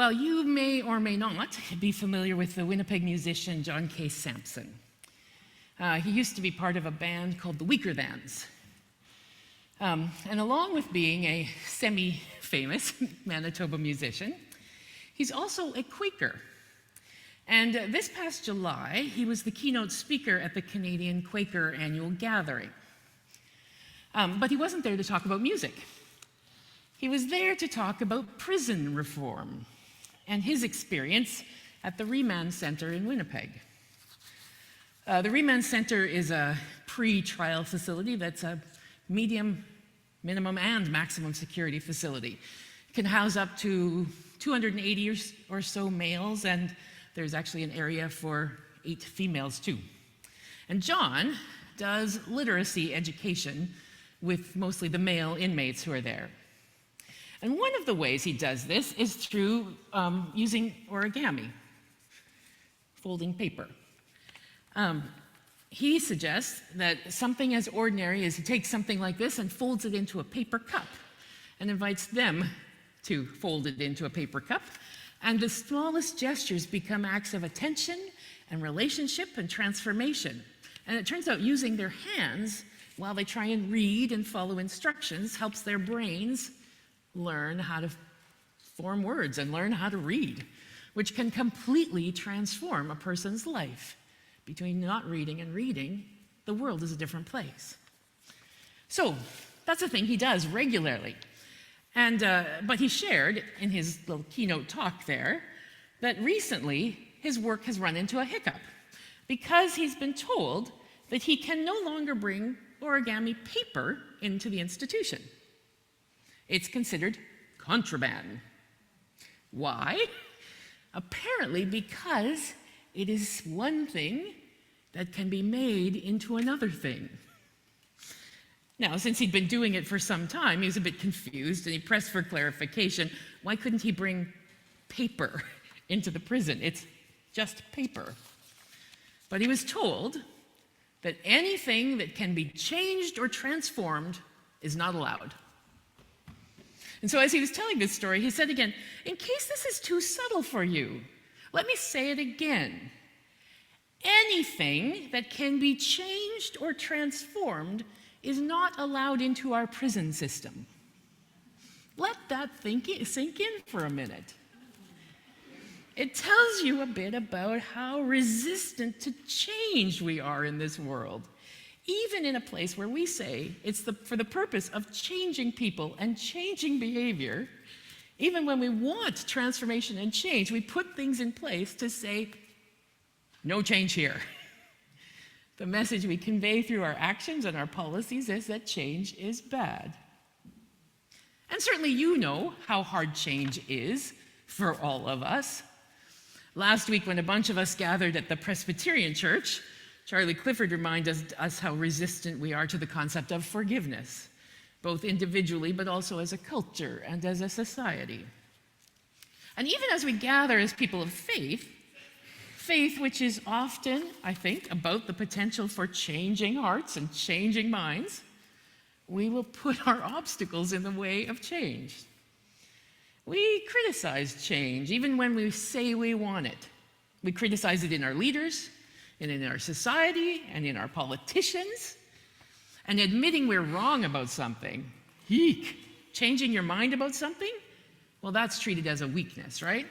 Well, you may or may not be familiar with the Winnipeg musician John K. Samson. He used to be part of a band called the Weakerthans. And along with being a semi-famous Manitoba musician, he's also a Quaker. And this past July, he was the keynote speaker at the Canadian Quaker Annual Gathering. But he wasn't there to talk about music. He was there to talk about prison reform and his experience at the Remand Center in Winnipeg. The Remand Center is a pre-trial facility that's a medium, minimum, and maximum security facility. It can house up to 280 or so males, and there's actually an area for 8 females too. And John does literacy education with mostly the male inmates who are there. And one of the ways he does this is through using origami, folding paper. He suggests that something as ordinary as he takes something like this and folds it into a paper cup and invites them to fold it into a paper cup. And the smallest gestures become acts of attention and relationship and transformation. And it turns out using their hands while they try and read and follow instructions helps their brains learn how to form words and learn how to read, which can completely transform a person's life. Between not reading and reading, the world is a different place. So that's a thing he does regularly. But he shared in his little keynote talk there that recently his work has run into a hiccup because he's been told that he can no longer bring origami paper into the institution. It's considered contraband. Why? Apparently because it is one thing that can be made into another thing. Now, since he'd been doing it for some time, he was a bit confused and he pressed for clarification. Why couldn't he bring paper into the prison? It's just paper. But he was told that anything that can be changed or transformed is not allowed. And so as he was telling this story, he said again, in case this is too subtle for you, let me say it again. Anything that can be changed or transformed is not allowed into our prison system. Let that sink in for a minute. It tells you a bit about how resistant to change we are in this world, even in a place where we say it's for the purpose of changing people and changing behavior. Even when we want transformation and change, we put things in place to say, no change here. The message we convey through our actions and our policies is that change is bad. And certainly you know how hard change is for all of us. Last week when a bunch of us gathered at the Presbyterian Church, Charlie Clifford reminded us how resistant we are to the concept of forgiveness, both individually but also as a culture and as a society. And even as we gather as people of faith which is often, I think, about the potential for changing hearts and changing minds, we will put our obstacles in the way of change. We criticize change, even when we say we want it. We criticize it in our leaders, and in our society, and in our politicians. And admitting we're wrong about something, eek, changing your mind about something, well, that's treated as a weakness, right?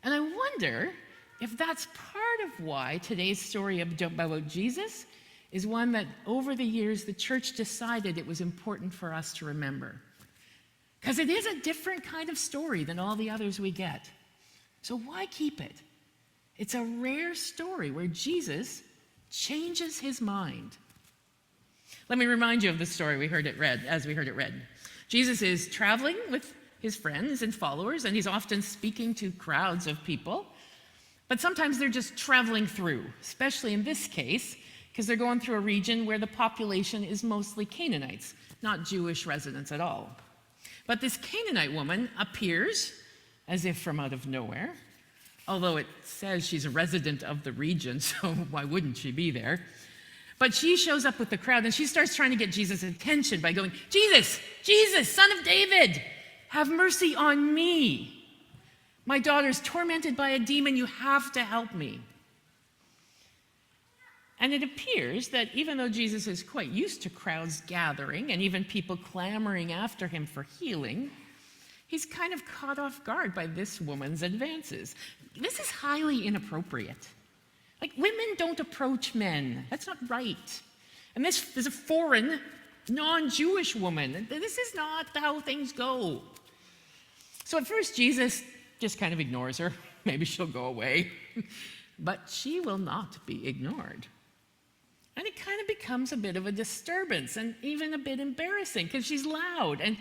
And I wonder if that's part of why today's story about Jesus is one that over the years the church decided it was important for us to remember. Because it is a different kind of story than all the others we get. So why keep it? It's a rare story where Jesus changes his mind. Let me remind you of the story as we heard it read. Jesus is traveling with his friends and followers, and he's often speaking to crowds of people. But sometimes they're just traveling through, especially in this case, because they're going through a region where the population is mostly Canaanites, not Jewish residents at all. But this Canaanite woman appears as if from out of nowhere, although it says she's a resident of the region, so why wouldn't she be there? But she shows up with the crowd and she starts trying to get Jesus' attention by going, Jesus, Jesus, Son of David, have mercy on me. My daughter's tormented by a demon. You have to help me. And it appears that even though Jesus is quite used to crowds gathering and even people clamoring after him for healing, he's kind of caught off guard by this woman's advances. This is highly inappropriate. Like, women don't approach men. That's not right. And this is a foreign, non-Jewish woman. This is not how things go. So at first, Jesus just kind of ignores her. Maybe she'll go away. But she will not be ignored. And it kind of becomes a bit of a disturbance and even a bit embarrassing because she's loud and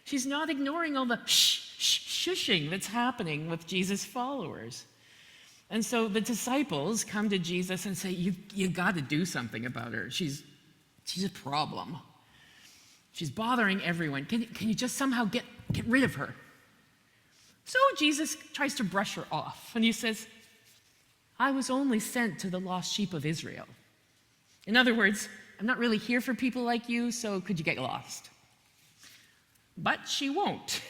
she's not ignoring all the shushing that's happening with Jesus' followers. And so the disciples come to Jesus and say, you got to do something about her. She's a problem. She's bothering everyone. Can you just somehow get rid of her? So Jesus tries to brush her off and he says, I was only sent to the lost sheep of Israel. In other words, I'm not really here for people like you, so could you get lost? But she won't.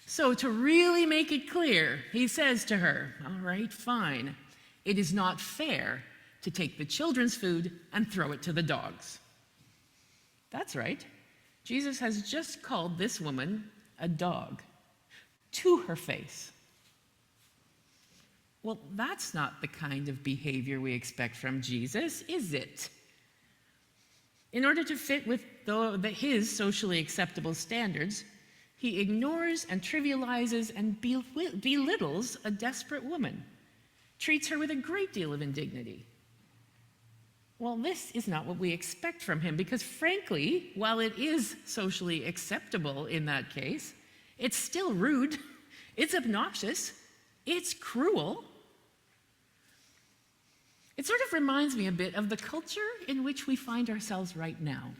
So to really make it clear, he says to her, all right, fine. It is not fair to take the children's food and throw it to the dogs. That's right. Jesus has just called this woman a dog to her face. Well, that's not the kind of behavior we expect from Jesus, is it? In order to fit with his socially acceptable standards, he ignores and trivializes and belittles a desperate woman, treats her with a great deal of indignity. Well, this is not what we expect from him because, frankly, while it is socially acceptable in that case, it's still rude, it's obnoxious, it's cruel. It sort of reminds me a bit of the culture in which we find ourselves right now.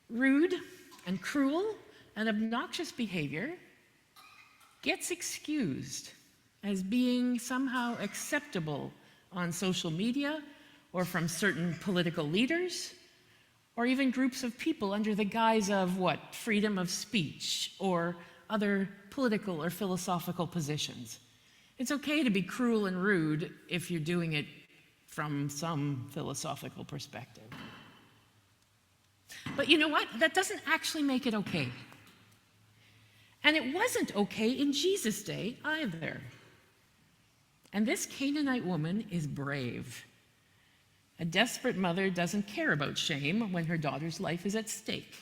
Rude and cruel and obnoxious behavior gets excused as being somehow acceptable on social media or from certain political leaders or even groups of people under the guise of freedom of speech or other political or philosophical positions. It's okay to be cruel and rude if you're doing it from some philosophical perspective. But you know what? That doesn't actually make it okay. And it wasn't okay in Jesus' day either. And this Canaanite woman is brave. A desperate mother doesn't care about shame when her daughter's life is at stake.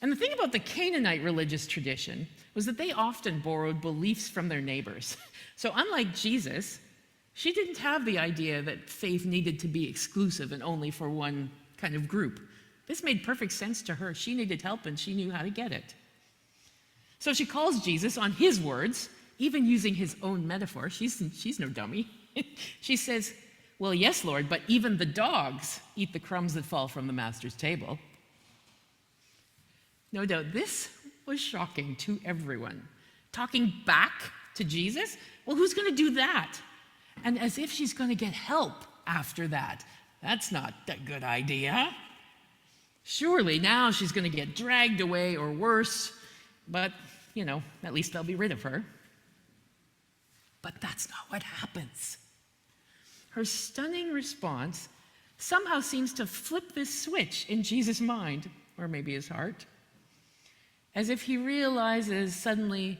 And the thing about the Canaanite religious tradition was that they often borrowed beliefs from their neighbors. So unlike Jesus, she didn't have the idea that faith needed to be exclusive and only for one kind of group. This made perfect sense to her. She needed help and she knew how to get it. So she calls Jesus on his words, even using his own metaphor. She's no dummy. She says, well, yes, Lord, but even the dogs eat the crumbs that fall from the master's table. No doubt this was shocking to everyone. Talking back to Jesus? Well, who's going to do that? And as if she's going to get help after that. That's not a good idea. Surely now she's going to get dragged away or worse, but, at least they'll be rid of her. But that's not what happens. Her stunning response somehow seems to flip this switch in Jesus' mind, or maybe his heart, as if he realizes suddenly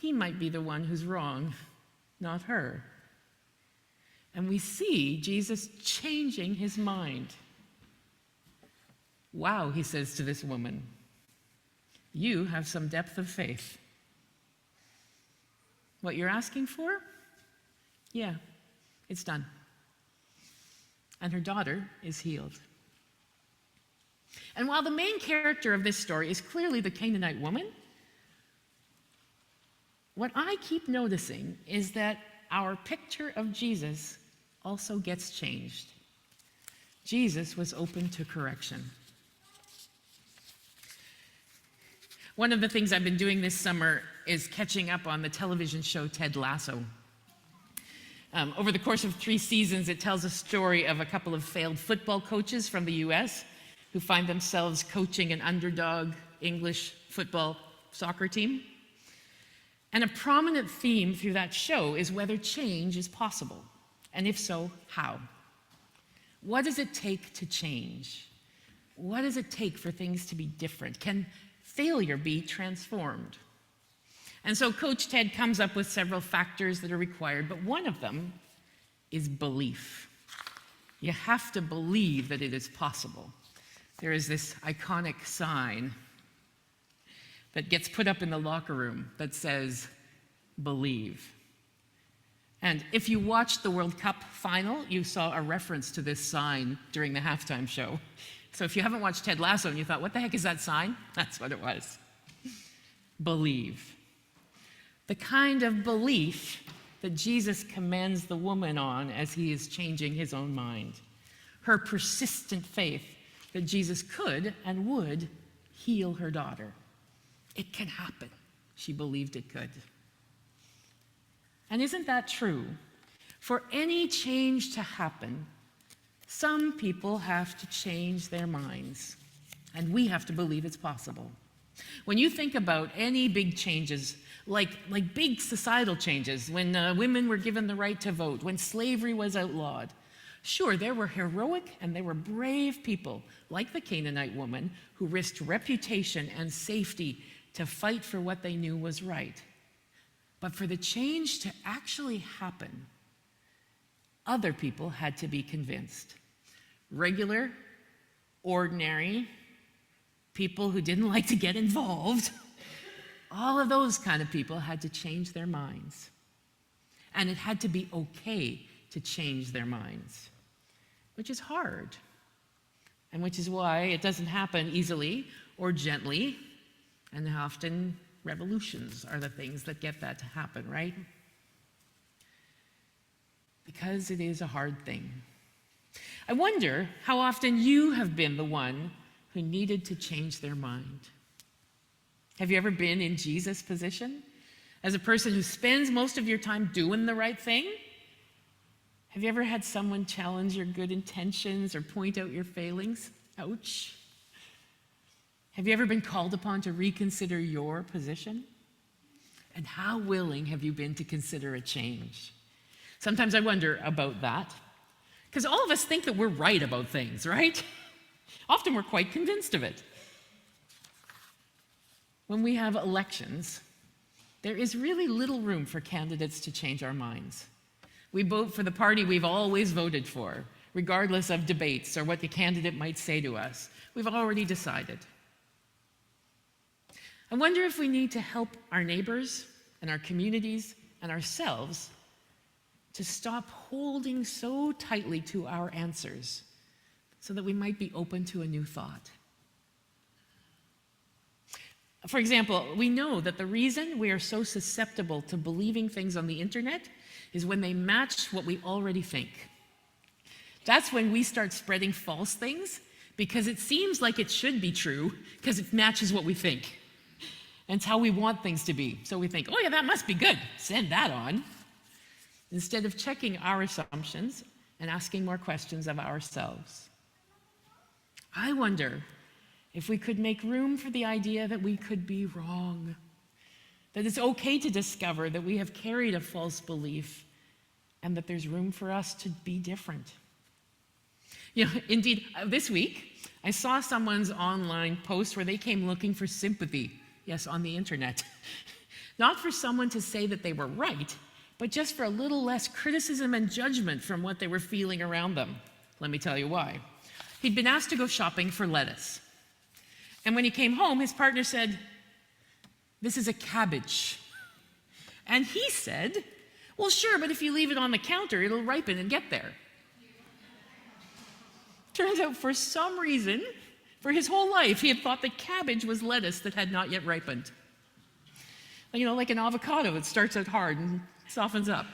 he might be the one who's wrong, not her. And we see Jesus changing his mind. Wow, he says to this woman, you have some depth of faith. What you're asking for? Yeah, it's done. And her daughter is healed. And while the main character of this story is clearly the Canaanite woman, what I keep noticing is that our picture of Jesus also gets changed. Jesus was open to correction. One of the things I've been doing this summer is catching up on the television show Ted Lasso. Over the course of 3 seasons, it tells a story of a couple of failed football coaches from the U.S. who find themselves coaching an underdog English football soccer team. And a prominent theme through that show is whether change is possible, and if so, how. What does it take to change? What does it take for things to be different? Can failure be transformed? And so Coach Ted comes up with several factors that are required, but one of them is belief. You have to believe that it is possible. There is this iconic sign that gets put up in the locker room that says, "Believe." And if you watched the World Cup final, you saw a reference to this sign during the halftime show. So if you haven't watched Ted Lasso and you thought, what the heck is that sign? That's what it was. Believe. The kind of belief that Jesus commends the woman on as he is changing his own mind. Her persistent faith that Jesus could and would heal her daughter. It can happen. She believed it could. And isn't that true? For any change to happen, some people have to change their minds, and we have to believe it's possible. When you think about any big changes, like big societal changes, when women were given the right to vote, when slavery was outlawed, sure, there were heroic and there were brave people, like the Canaanite woman, who risked reputation and safety to fight for what they knew was right. But for the change to actually happen, other people had to be convinced. Regular, ordinary people who didn't like to get involved, all of those kind of people had to change their minds. And it had to be okay to change their minds, which is hard, and which is why it doesn't happen easily or gently, and often revolutions are the things that get that to happen, right? Because it is a hard thing. I wonder how often you have been the one who needed to change their mind. Have you ever been in Jesus' position? As a person who spends most of your time doing the right thing? Have you ever had someone challenge your good intentions or point out your failings? Ouch. Have you ever been called upon to reconsider your position? And how willing have you been to consider a change? Sometimes I wonder about that, because all of us think that we're right about things, right? Often we're quite convinced of it. When we have elections, there is really little room for candidates to change our minds. We vote for the party we've always voted for, regardless of debates or what the candidate might say to us. We've already decided. I wonder if we need to help our neighbors and our communities and ourselves to stop holding so tightly to our answers so that we might be open to a new thought. For example, we know that the reason we are so susceptible to believing things on the internet is when they match what we already think. That's when we start spreading false things because it seems like it should be true because it matches what we think. And it's how we want things to be. So we think, oh yeah, that must be good. Send that on. Instead of checking our assumptions and asking more questions of ourselves. I wonder if we could make room for the idea that we could be wrong, that it's okay to discover that we have carried a false belief and that there's room for us to be different. You know, indeed, this week, I saw someone's online post where they came looking for sympathy. Yes, on the internet. Not for someone to say that they were right, but just for a little less criticism and judgment from what they were feeling around them. Let me tell you why. He'd been asked to go shopping for lettuce. And when he came home, his partner said, "This is a cabbage." And he said, "Well, sure, but if you leave it on the counter, it'll ripen and get there." Turns out, for some reason, for his whole life, he had thought that cabbage was lettuce that had not yet ripened. You know, like an avocado, it starts out hard and softens up.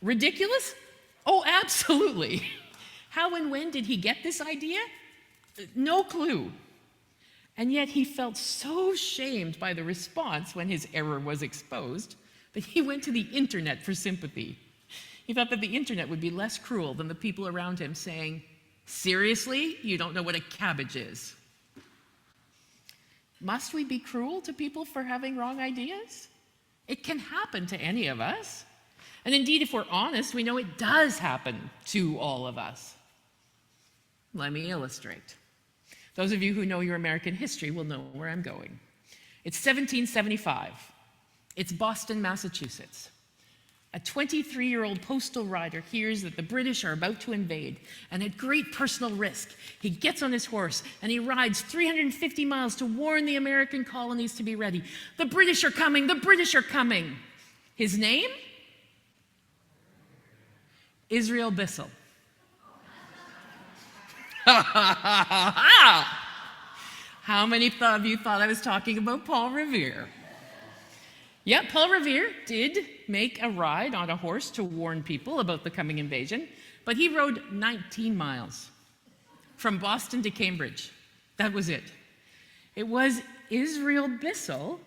Ridiculous? Oh, absolutely. How and when did he get this idea? No clue. And yet he felt so shamed by the response when his error was exposed that he went to the internet for sympathy. He thought that the internet would be less cruel than the people around him saying, "Seriously? You don't know what a cabbage is?" Must we be cruel to people for having wrong ideas? It can happen to any of us. And indeed, if we're honest, we know it does happen to all of us. Let me illustrate. Those of you who know your American history will know where I'm going. It's 1775. It's Boston, Massachusetts. A 23-year-old postal rider hears that the British are about to invade, and at great personal risk, he gets on his horse and he rides 350 miles to warn the American colonies to be ready. The British are coming! The British are coming! His name? Israel Bissell. How many of you thought I was talking about Paul Revere? Yeah, Paul Revere did make a ride on a horse to warn people about the coming invasion, but he rode 19 miles from Boston to Cambridge. That was it. It was Israel Bissell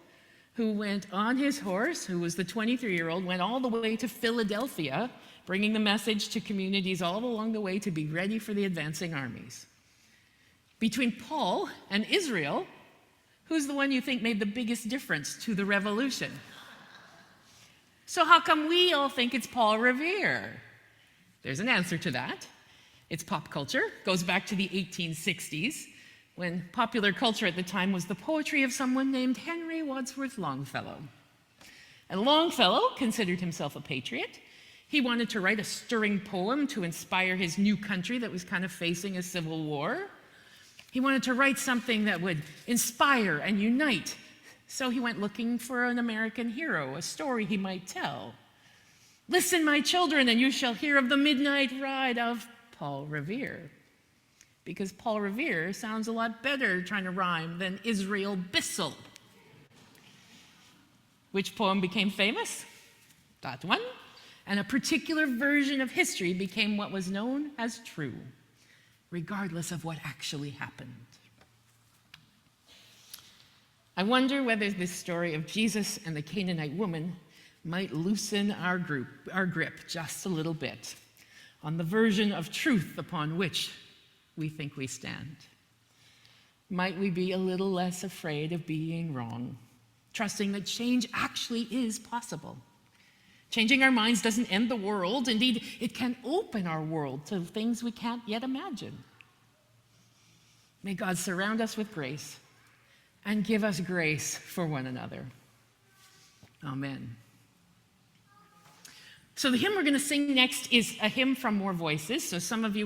who went on his horse, who was the 23-year-old, went all the way to Philadelphia, bringing the message to communities all along the way to be ready for the advancing armies. Between Paul and Israel, who's the one you think made the biggest difference to the revolution? So how come we all think it's Paul Revere? There's an answer to that. It's pop culture. It goes back to the 1860s, when popular culture at the time was the poetry of someone named Henry Wadsworth Longfellow. And Longfellow considered himself a patriot. He wanted to write a stirring poem to inspire his new country that was kind of facing a civil war. He wanted to write something that would inspire and unite. So he went looking for an American hero, a story he might tell. Listen, my children, and you shall hear of the midnight ride of Paul Revere. Because Paul Revere sounds a lot better trying to rhyme than Israel Bissell. Which poem became famous? That one. And a particular version of history became what was known as true, regardless of what actually happened. I wonder whether this story of Jesus and the Canaanite woman might loosen our grip just a little bit on the version of truth upon which we think we stand. Might we be a little less afraid of being wrong, trusting that change actually is possible? Changing our minds doesn't end the world. Indeed, it can open our world to things we can't yet imagine. May God surround us with grace and give us grace for one another. Amen. So the hymn we're going to sing next is a hymn from More Voices. So some of you